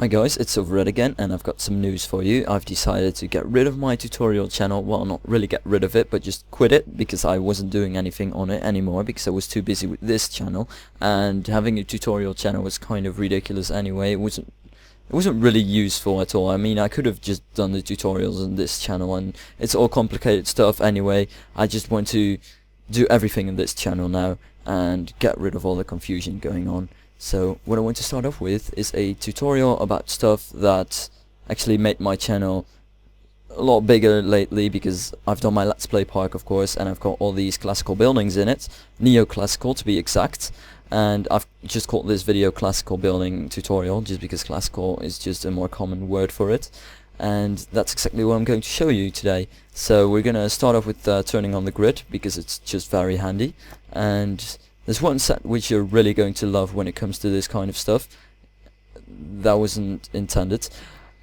Hi guys, it's Red again, and I've got some news for you. I've decided to get rid of my tutorial channel. Well, not really get rid of it, but just quit it, because I wasn't doing anything on it anymore, because I was too busy with this channel, and having a tutorial channel was kind of ridiculous anyway. It wasn't really useful at all. I mean, I could have just done the tutorials on this channel, and it's all complicated stuff anyway. I just want to do everything in this channel now, and get rid of all the confusion going on. So what I want to start off with is a tutorial about stuff that actually made my channel a lot bigger lately, because I've done my Let's Play park, of course, and I've got all these classical buildings in it, Neoclassical to be exact, and I've just called this video classical building tutorial just because classical is just a more common word for it, and that's exactly what I'm going to show you today. So we're going to start off with turning on the grid, because it's just very handy, and there's one set which you're really going to love when it comes to this kind of stuff. That wasn't intended.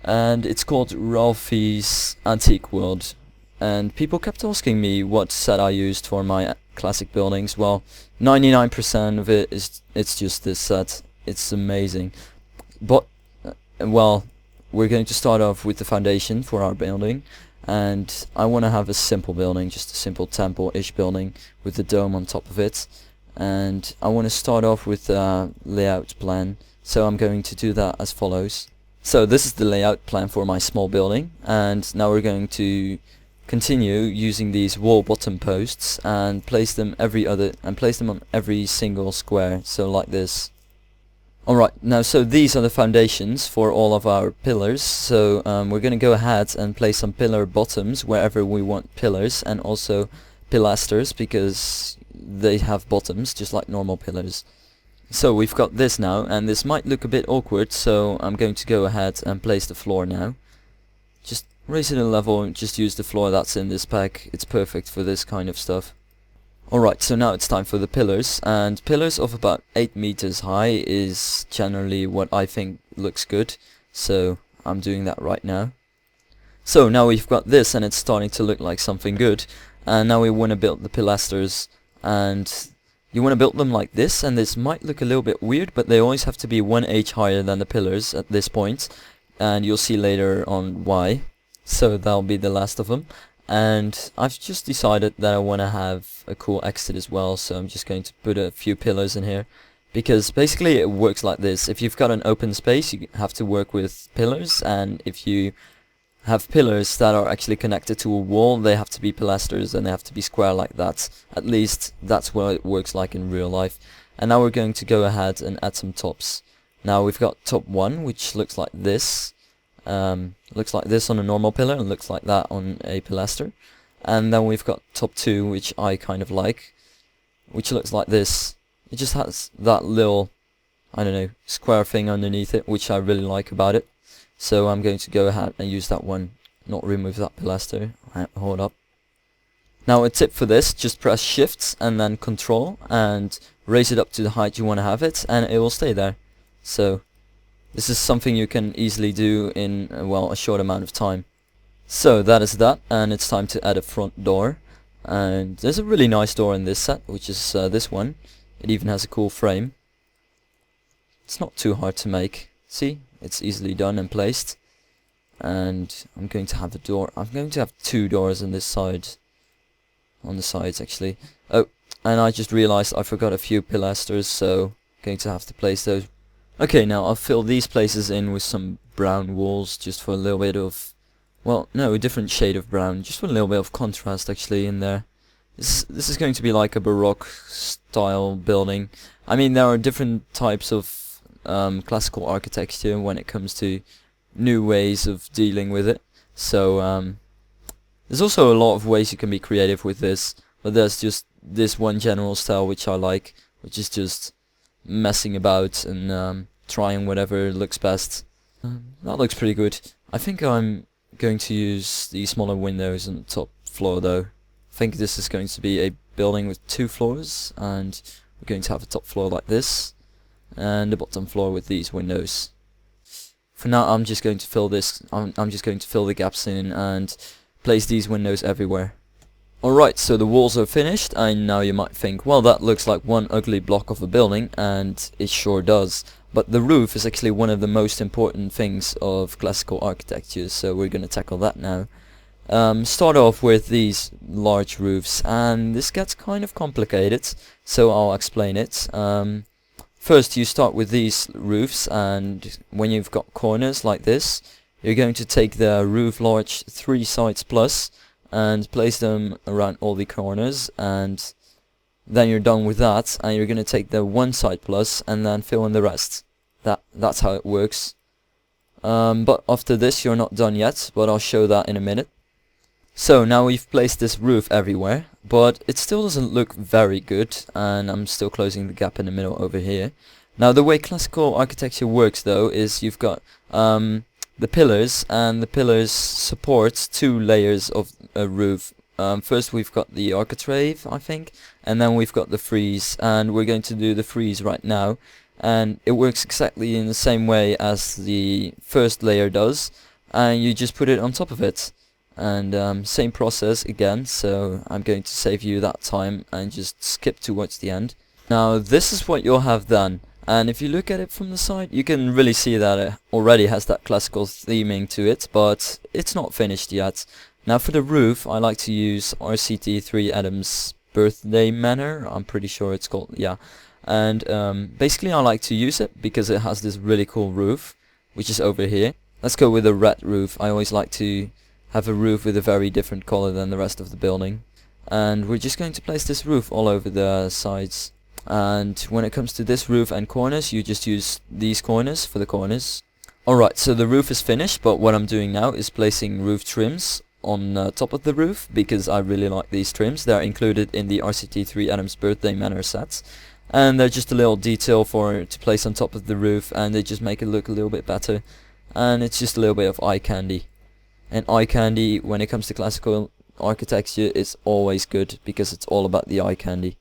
And it's called Ralfvieh's Antique World. And people kept asking me what set I used for my classic buildings. Well, 99% of it's just this set. It's amazing. But, well, we're going to start off with the foundation for our building. And I want to have a simple building, just a simple temple-ish building with the dome on top of it. And I want to start off with a layout plan, so I'm going to do that as follows. So this is the layout plan for my small building, and now we're going to continue using these wall bottom posts and place them on every single square, so like this. Alright, now so these are the foundations for all of our pillars, so we're going to go ahead and place some pillar bottoms wherever we want pillars, and also pilasters, because they have bottoms just like normal pillars. So we've got this now, and this might look a bit awkward, so I'm going to go ahead and place the floor now. Just raise it a level and just use the floor that's in this pack. It's perfect for this kind of stuff. Alright, so now it's time for the pillars, and pillars of about 8 meters high is generally what I think looks good, so I'm doing that right now. So now we've got this, and it's starting to look like something good, and now we want to build the pilasters. And you want to build them like this, and this might look a little bit weird, but they always have to be 1 higher than the pillars at this point, and you'll see later on why. So that'll be the last of them, and I've just decided that I want to have a cool exit as well, so I'm just going to put a few pillars in here, because basically it works like this. If you've got an open space, you have to work with pillars, and if you have pillars that are actually connected to a wall, they have to be pilasters, and they have to be square like that. At least that's what it works like in real life. And now we're going to go ahead and add some tops. Now we've got top 1, which looks like this. Looks like this on a normal pillar, and looks like that on a pilaster. And then we've got top 2, which I kind of like, which looks like this. It just has that little, I don't know, square thing underneath it, which I really like about it. So I'm going to go ahead and use that one, not remove that pilaster. Hold up. Now a tip for this, just press shift and then control and raise it up to the height you want to have it, and it will stay there. So this is something you can easily do in, well, a short amount of time. So that is that, and it's time to add a front door. And there's a really nice door in this set, which is this one. It even has a cool frame. It's not too hard to make. See? It's easily done and placed. And I'm going to have a door. I'm going to have 2 doors on this side. On the sides, actually. Oh, and I just realized I forgot a few pilasters, so I'm going to have to place those. Okay, now I'll fill these places in with some brown walls, just for a little bit of, well, no, a different shade of brown, just for a little bit of contrast actually in there. This is going to be like a Baroque style building. I mean, there are different types of classical architecture when it comes to new ways of dealing with it. So there's also a lot of ways you can be creative with this, but there's just this one general style which I like, which is just messing about and trying whatever looks best. That looks pretty good. I think I'm going to use the smaller windows on the top floor though. I think this is going to be a building with 2 floors, and we're going to have a top floor like this, and the bottom floor with these windows. For now I'm just going to fill this, I'm just going to fill the gaps in and place these windows everywhere. Alright, so the walls are finished, and now you might think, well, that looks like one ugly block of a building, and it sure does. But the roof is actually one of the most important things of classical architecture, so we're going to tackle that now. Start off with these large roofs, and this gets kind of complicated, so I'll explain it. First you start with these roofs, and when you've got corners like this, you're going to take the roof large 3 sides plus and place them around all the corners, and then you're done with that, and you're going to take the 1 side plus and then fill in the rest. That's how it works. But after this you're not done yet, but I'll show that in a minute. So now we've placed this roof everywhere, but it still doesn't look very good, and I'm still closing the gap in the middle over here. Now the way classical architecture works though is you've got the pillars, and the pillars support 2 layers of a roof. First we've got the architrave, I think, and then we've got the frieze, and we're going to do the frieze right now. And it works exactly in the same way as the first layer does, and you just put it on top of it. And same process again, so I'm going to save you that time and just skip towards the end. Now this is what you'll have done, and if you look at it from the side you can really see that it already has that classical theming to it, but it's not finished yet. Now for the roof I like to use RCT3 Adam's birthday Manor, I'm pretty sure it's called, yeah. And basically I like to use it because it has this really cool roof, which is over here. Let's go with a red roof. I always like to have a roof with a very different color than the rest of the building. And we're just going to place this roof all over the sides. And when it comes to this roof and corners, you just use these corners for the corners. Alright, so the roof is finished, but what I'm doing now is placing roof trims on top of the roof, because I really like these trims. They're included in the RCT3 Adam's birthday Manor sets. And they're just a little detail to place on top of the roof, and they just make it look a little bit better. And it's just a little bit of eye candy. And eye candy, when it comes to classical architecture, is always good, because it's all about the eye candy.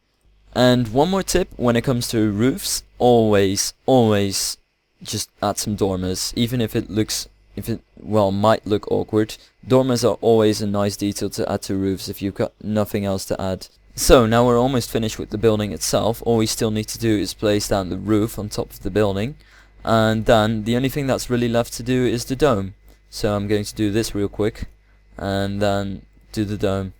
And one more tip, when it comes to roofs, always just add some dormers. Even if it might look awkward, dormers are always a nice detail to add to roofs if you've got nothing else to add. So now we're almost finished with the building itself. All we still need to do is place down the roof on top of the building, and then the only thing that's really left to do is the dome. So I'm going to do this real quick, and then do the dome.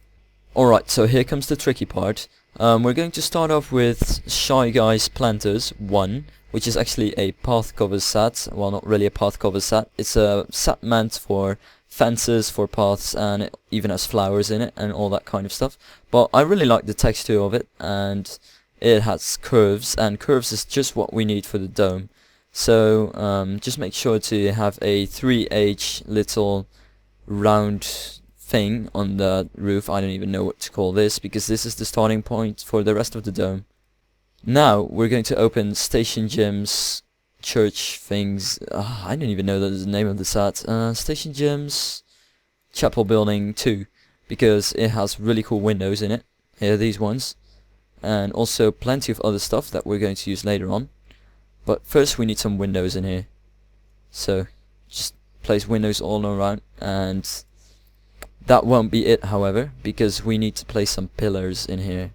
Alright, so here comes the tricky part. We're going to start off with Shy Guys Planters 1, which is actually a path cover set. Well, not really a path cover set. It's a set meant for fences, for paths, and it even has flowers in it and all that kind of stuff. But I really like the texture of it, and it has curves, and curves is just what we need for the dome. So just make sure to have a 3H little round thing on the roof. I don't even know what to call this, because this is the starting point for the rest of the dome. Now we're going to open StationJim's church things. I don't even know the name of the set. StationJim's chapel building 2, because it has really cool windows in it. Here, these ones, and also plenty of other stuff that we're going to use later on. But first we need some windows in here. So just place windows all around, and that won't be it, however, because we need to place some pillars in here.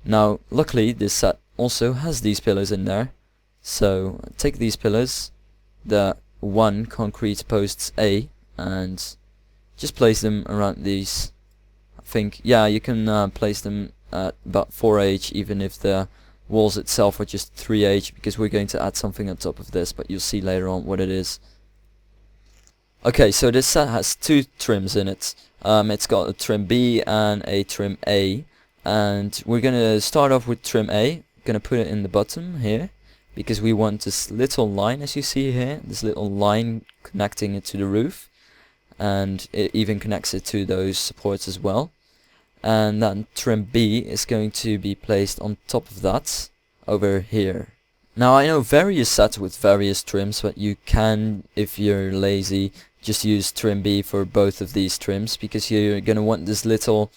Now luckily this set also has these pillars in there. So take these pillars, the 1 concrete posts A, and just place them around these. I think, yeah, you can place them at about 4H, even if the walls itself are just 3H, because we're going to add something on top of this, but you'll see later on what it is. Okay, so this set has 2 trims in it. It's got a trim B and a trim A, and we're going to start off with trim A. Going to put it in the bottom here, because we want this little line, as you see here, this little line connecting it to the roof, and it even connects it to those supports as well. And then trim B is going to be placed on top of that over here. Now I know various sets with various trims, but you can, if you're lazy, just use trim B for both of these trims, because you're going to want this little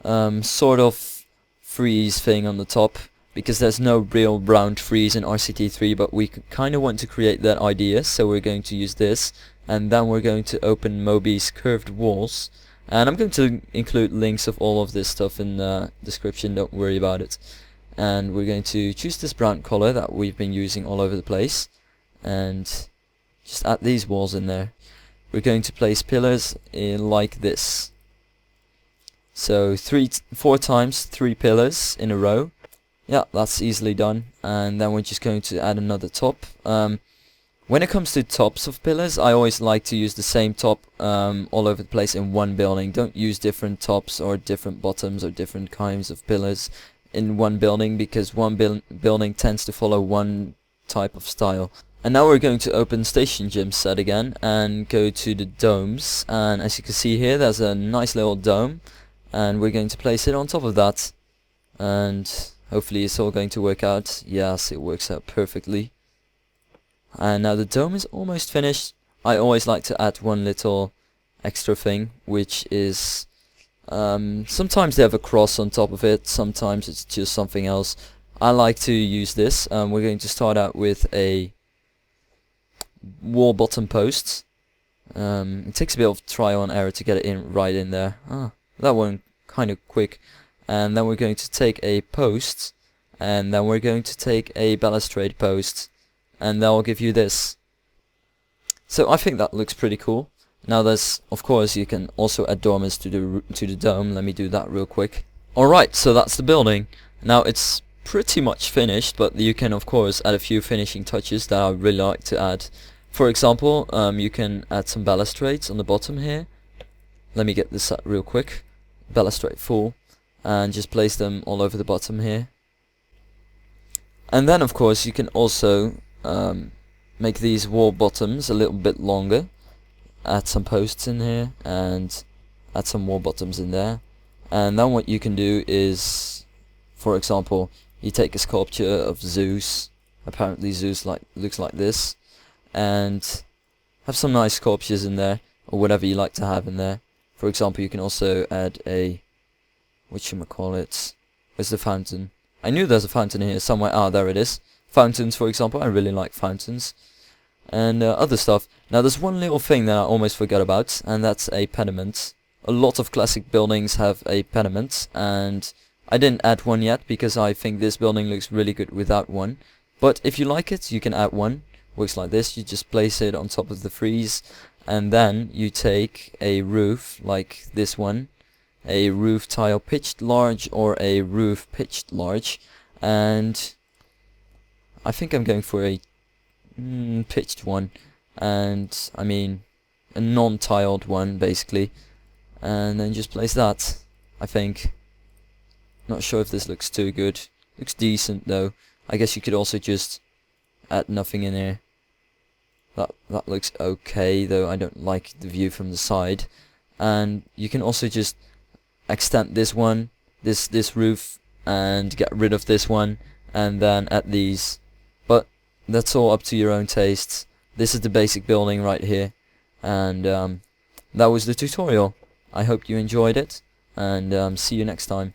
sort of frieze thing on the top, because there's no real round frieze in RCT3, but we kind of want to create that idea, so we're going to use this. And then we're going to open Moby's curved walls, and I'm going to include links of all of this stuff in the description, don't worry about it. and we're going to choose this brown color that we've been using all over the place, and just add these walls in there. We're going to place pillars in like this. So 4 times 3 pillars in a row. Yeah, that's easily done. And then we're just going to add another top. When it comes to tops of pillars, I always like to use the same top all over the place in one building. Don't use different tops or different bottoms or different kinds of pillars in one building, because one building tends to follow one type of style. And now we're going to open StationJim set again and go to the domes, and as you can see here, there's a nice little dome, and we're going to place it on top of that, and hopefully it's all going to work out. Yes, it works out perfectly. And now the dome is almost finished. I always like to add one little extra thing, which is sometimes they have a cross on top of it, sometimes it's just something else. I like to use this. We're going to start out with a wall bottom post. It takes a bit of trial and error to get it in right in there. That one kind of quick. And then we're going to take a post, and then we're going to take a balustrade post, and that will give you this. So I think that looks pretty cool. Now there's, of course, you can also add dormers to the dome. Let me do that real quick. Alright, so that's the building. Now it's pretty much finished, but you can of course add a few finishing touches that I really like to add. For example, you can add some balustrades on the bottom here. Let me get this set real quick. Balustrade full, and just place them all over the bottom here. And then of course you can also make these wall bottoms a little bit longer. Add some posts in here and add some wall bottoms in there. And then what you can do is, for example, you take a sculpture of Zeus. Apparently Zeus looks like this, and have some nice sculptures in there, or whatever you like to have in there. For example, you can also add a, whatchamacallit, where's the fountain? I knew there's a fountain here somewhere. Ah, there it is. Fountains, for example. I really like fountains. And other stuff. Now there's one little thing that I almost forgot about, and that's a pediment. A lot of classic buildings have a pediment, and I didn't add one yet because I think this building looks really good without one. But if you like it, you can add one. Works like this. You just place it on top of the frieze, and then you take a roof like this one, a roof tile pitched large or a roof pitched large, and I think I'm going for a pitched one, and I mean a non-tiled one basically, and then just place that. I think, not sure if this looks too good. Looks decent though. I guess you could also just add nothing in here. That looks okay, though I don't like the view from the side. And you can also just extend this one, this roof, and get rid of this one, and then add these. But that's all up to your own tastes. This is the basic building right here, and that was the tutorial. I hope you enjoyed it, and see you next time.